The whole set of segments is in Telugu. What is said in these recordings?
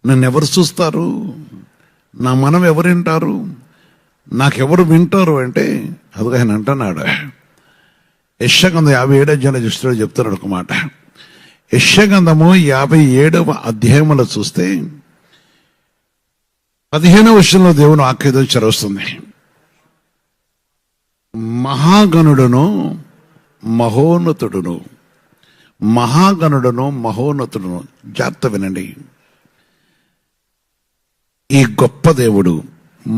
నన్ను ఎవరు చూస్తారు, నా మనం ఎవరు వింటారు, నాకెవరు వింటారు అంటే అదిగా ఆయన అంటున్నాడు. యెషయా 57 చెప్తున్నాడు ఒక మాట. యెషయా 57 అధ్యాయంలో చూస్తే 15వ వచనంలో దేవుని వాక్యం చదువుతుంది. మహాగణుడును మహోన్నతుడును, మహాగణుడును మహోన్నతుడును. జాగ్రత్త వినండి. ఈ గొప్ప దేవుడు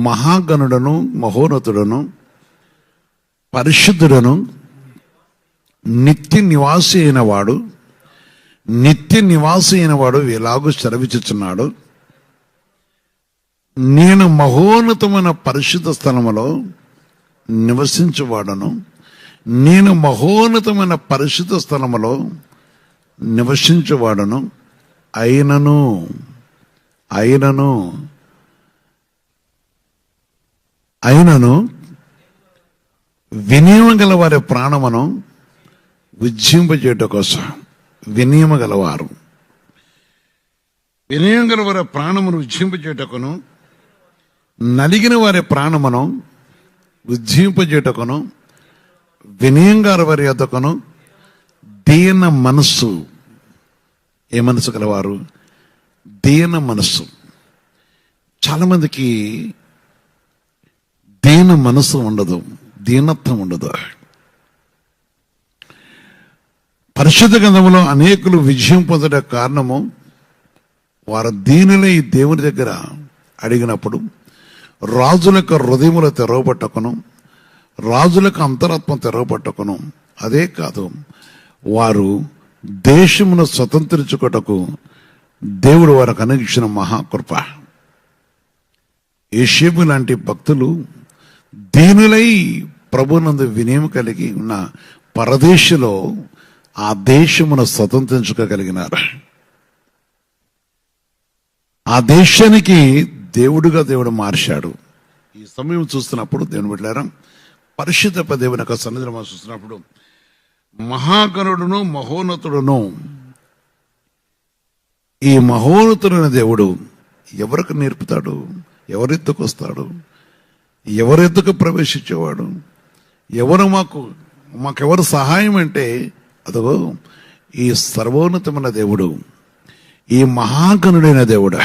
మహాగణుడను మహోన్నతుడను పరిశుద్ధుడను నిత్య నివాసి అయిన వాడు, నిత్య నివాసి అయిన వాడు ఎలాగూ సెలవిచ్చుచున్నాడు. నేను మహోన్నతమైన పరిశుద్ధ స్థలములో నివసించువాడను, నేను మహోన్నతమైన పరిశుద్ధ స్థలములో నివసించువాడను. అయినను అయినను అయినను వినియమ గల వారి ప్రాణమును ఉజ్జింపజేయట కోసం, వినియమ గలవారు వినయం గల వారి ప్రాణమును ఉజ్జింపజేయటకును, నలిగిన వారి ప్రాణమును ఉజ్జింపజేయటకును, వినయం గారి వారి యొద్దకును దీన మనస్సు. ఏ మనసు గలవారు? దీన మనస్సు. చాలా మందికి దీన మనసు ఉండదు, దీనత్వం ఉండదు. పరిశుద్ధ గ్రంథంలో అనేకులు విజయం పొందడం కారణము వారు దీనులై దేవుని దగ్గర అడిగినప్పుడు రాజులకు హృదయములు తెరవబట్టకును, రాజులకు అంతరాత్మ తెరవబట్టకును. అదే కాదు, వారు దేశమును స్వతంత్రించుకొటకు దేవుడు వారికి అనుగ్రహించిన మహాకృప. యేషేబు లాంటి భక్తులు దీనులై ప్రభునందు వినయం కలిగి ఉన్న పరదేశంలో ఆ దేశమును స్వతంత్రించుకోగలిగినారు. ఆ దేశానికి దేవుడు మార్చాడు. ఈ సమయం చూస్తున్నప్పుడు దేవుని బిడ్డలారా, పరిశుద్ధ దేవుని యొక్క సన్నిధిలో మనం చూస్తున్నప్పుడు మహాగణుడును మహోన్నతుడును, ఈ మహోన్నతుడైన దేవుడు ఎవరికి నేర్పుతాడు, ఎవరెత్తుకు వస్తాడు, ఎవరెత్తుకు ప్రవేశించేవాడు, ఎవరు మాకెవరు సహాయం అంటే అదిగో ఈ సర్వోన్నతమైన దేవుడు, ఈ మహాగణుడైన దేవుడు.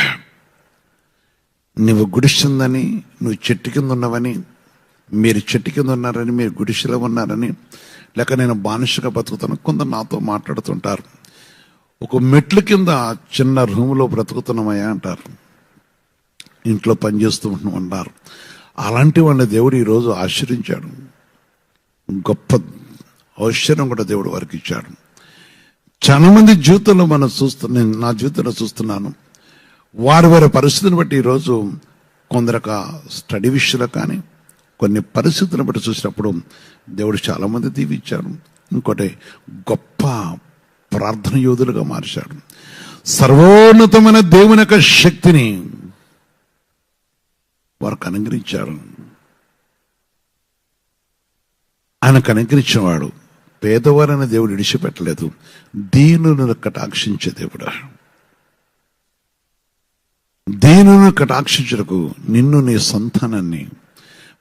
నువ్వు గుడిస్తుందని, నువ్వు చెట్టు కింద ఉన్నావని, మీరు చెట్టు కింద ఉన్నారని, మీరు గుడిసెలో ఉన్నారని, లేక నేను బానిసగా బతుకుతాను. కొందరు నాతో మాట్లాడుతుంటారు, ఒక మెట్ల కింద చిన్న రూమ్లో బ్రతుకుతున్నామయ్యా అంటారు, ఇంట్లో పనిచేస్తూ ఉంటున్నాం అంటారు. అలాంటి వాళ్ళని దేవుడు ఈరోజు ఆశ్చర్యించాడు. గొప్ప ఆశ్చర్యం కూడా దేవుడు వారికి ఇచ్చాడు. చాలా మంది జీవితంలో మనం నేను నా జీవితంలో చూస్తున్నాను, వారి పరిస్థితిని బట్టి ఈరోజు కొందరొక స్టడీ విషయంలో కానీ కొన్ని పరిస్థితులను బట్టి చూసినప్పుడు దేవుడు చాలా మంది దీవించాడు. ఇంకోటి గొప్ప ప్రార్థన యోధులుగా మార్చాడు. సర్వోన్నతమైన దేవుని యొక్క శక్తిని వారికి అనుగ్రహించాడు. ఆయనకు అనుగ్రహించినవాడు పేదవారైన దేవుడు విడిచిపెట్టలేదు, దీనులను కటాక్షించే దేవుడు. దీనులను కటాక్షించటకు నిన్ను, నీ సంతానాన్ని,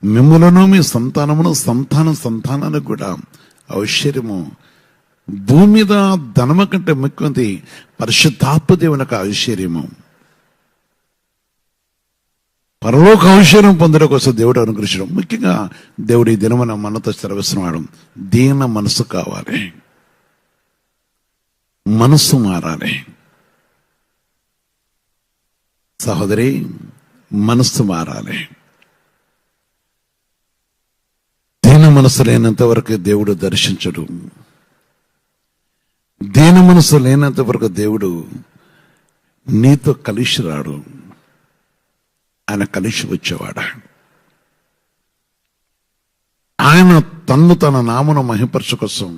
మిమ్ములను మీ సంతానమును సంతానానికి కూడా ఐశ్వర్యము, భూమి మీద ధనము కంటే ముఖ్యమంది పరిశుద్ధాత్మ దేవుని యొక్క ఐశ్వర్యము, పరలోక ఐశ్వర్యం పొందడం కోసం దేవుడు అనుగ్రహించడం. ముఖ్యంగా దేవుడు ఈ దినమున మనతో సెలవిస్తున్నాడు, దీన మనసు కావాలి, మనస్సు మారాలి. సహోదరి, మనస్సు మారాలి. దీన మనసు లేనంత వరకు దేవుడు దర్శించడు. దీన మనసు లేనంత వరకు దేవుడు నీతో కలిసి రాడు. ఆయన కలిసి వచ్చేవాడు. ఆయన తన నామను మహిమపరచు కోసం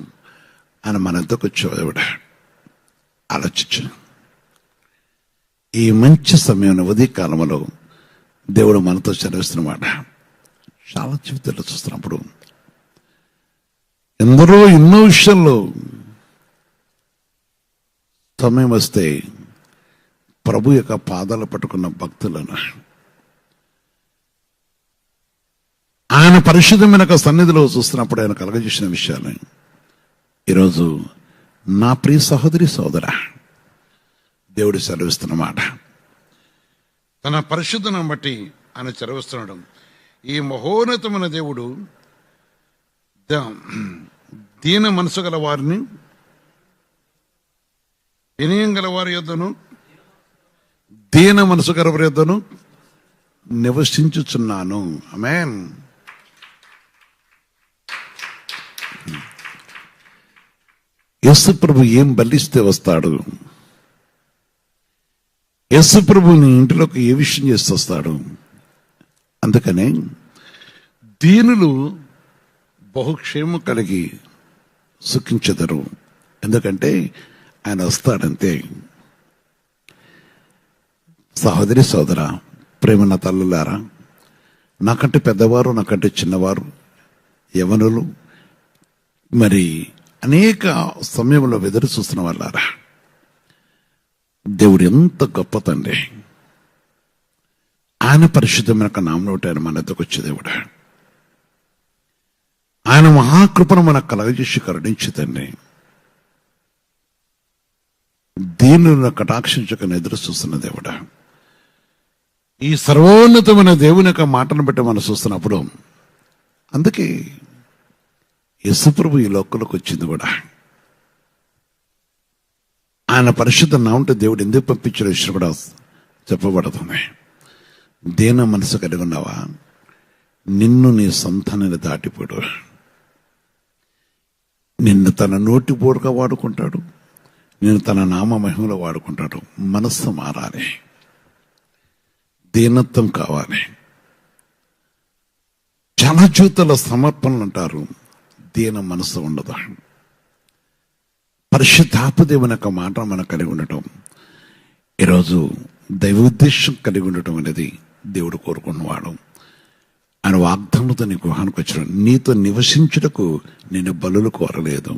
ఆయన మన ఎంతకు వచ్చేవాడు. ఆలోచించు. ఈ మంచి సమయంలో ఉదయకాలంలో దేవుడు మనతో చదివిస్తున్నమాట. చాలా జీవితాలు చూస్తున్నప్పుడు ఎందరో ఎన్నో విషయాల్లో సమయం వస్తే ప్రభు యొక్క పాదాలు పట్టుకున్న భక్తులను ఆయన పరిశుద్ధమైన ఒక సన్నిధిలో చూస్తున్నప్పుడు ఆయన కలగజేసిన విషయాలు ఈరోజు నా ప్రియ సహోదరి సోదర దేవుడు సెలవిస్తున్నమాట. తన పరిశుద్ధను బట్టి ఆయన సెలవిస్తున్నాడు. ఈ మహోన్నతమైన దేవుడు దీన మనసు గల వారిని, వినయం గల వారి యొద్దను, దీన మనసు గల వారి యొద్దను నివసించుచున్నాను. ఆమేన్. యేసు ప్రభు ఏం బలిస్తే వస్తాడు? యేసు ప్రభుని ఇంటిలోకి ఏ విషయం చేసి వస్తాడు? అందుకనే దీనులు బహుక్షేమం కలిగి సుఖించెదరు. ఎందుకంటే ఆయన వస్తాడంతే. సహోదరి సోదర, ప్రేమన్న తల్లులారా, నాకంటే పెద్దవారు, నాకంటే చిన్నవారు, యవనులు, మరి అనేక సమయంలో ఎదురు చూస్తున్న వాళ్ళారా, దేవుడు ఎంత గొప్ప తండ్రి. ఆయన పరిశుద్ధమైన నామనోటి ఆయన మన ఎద్దకు వచ్చే దేవుడు. ఆయన మహాకృపను మనకు కలగజేసి కరుణించి తండ్రి దీనులను కటాక్షించుకొని ఎదురు చూస్తున్న దేవుడు. ఈ సర్వోన్నతమైన దేవుని యొక్క మాటను బట్టి మనం చూస్తున్నప్పుడు, అందుకే యేసుప్రభు ఈ లోకంలోకి వచ్చింది కూడా. ఆయన పరిశుద్ధ నామంటే దేవుడు ఎందుకు పంపించిన విషయం కూడా చెప్పబడుతుంది. దీన మనసు కలిగి ఉన్నావా? నిన్ను నీ సొంతాన్ని దాటిపోడు. నిన్ను తన నోటి పోరుగా వాడుకుంటాడు, నేను తన నామ మహిమలో వాడుకుంటాడు. మనస్సు మారాలి, దీనత్వం కావాలి. చాలా జీవితాల సమర్పణలు అంటారు, దీన మనసు ఉండదు. పరిశుద్ధాత్మదేవుని యొక్క మాట మనం కలిగి ఉండటం, ఈరోజు దైవోద్దేశం కలిగి ఉండటం అనేది దేవుడు కోరుకున్నవాడు. ఆయన వాగ్దానంతో నీ గృహానికి వచ్చాడు. నీతో నివసించుటకు నేను బలులు కోరలేదు,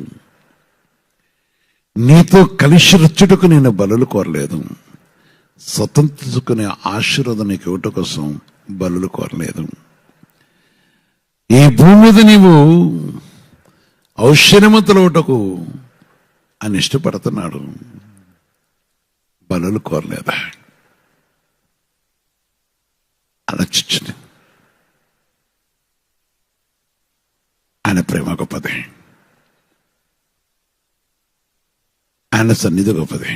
నీతో కలిసి రచ్చుటకు నేను బలులు కోరలేదు, స్వతంత్రించుకునే ఆశీర్వాదం నీకు ఇవ్వటం కోసం బలులు కోరలేదు. ఈ భూమి మీద నీవు ఔషధమంతులవుటకు ఆయన ఇష్టపడుతున్నాడు, బలులు కోరలేదా? ఆలోచించండి. ఆయన ప్రేమ గొప్పది, ఆయన సన్నిధి గొప్పది.